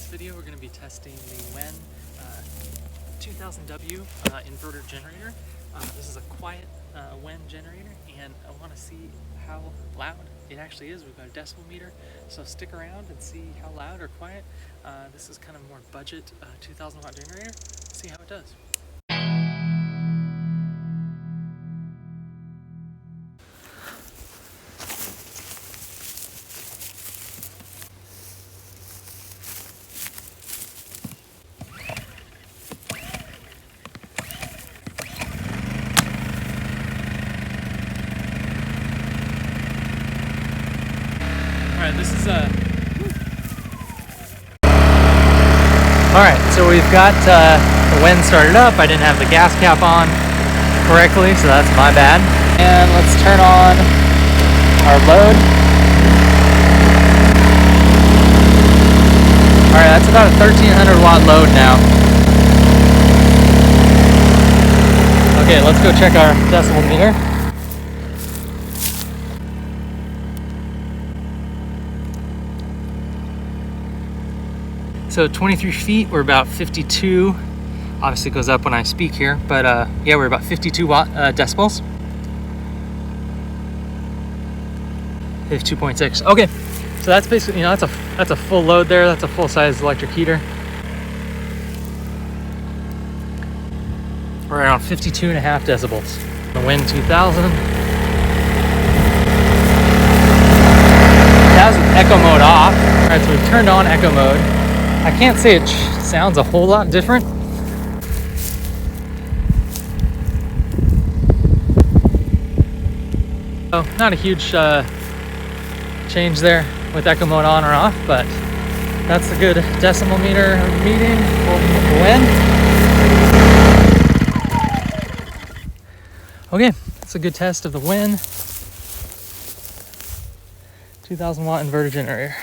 video we're going to be testing the WEN 2000W inverter generator. This is a quiet WEN generator, and I want to see how loud it actually is. We've got a decibel meter, so stick around and see how loud or quiet. This is kind of more budget 2000 watt generator. See how it does. This is Alright, so we've got the WEN started up. I didn't have the gas cap on correctly, so that's my bad. And let's turn on our load. Alright, that's about a 1300 watt load now. Okay, let's go check our decibel meter. So 23 feet, we're about 52. Obviously it goes up when I speak here, but yeah, we're about 52 watt decibels. 52.6. Okay, so that's basically, that's a full load there. That's a full size electric heater. We're around 52.5 decibels. The WEN 2000. It has echo mode off. All right, so we've turned on echo mode. I can't say it sounds a whole lot different. So not a huge change there with echo mode on or off, but that's a good decibel meter reading for WEN. Okay, that's a good test of the WEN 2000 watt inverter generator.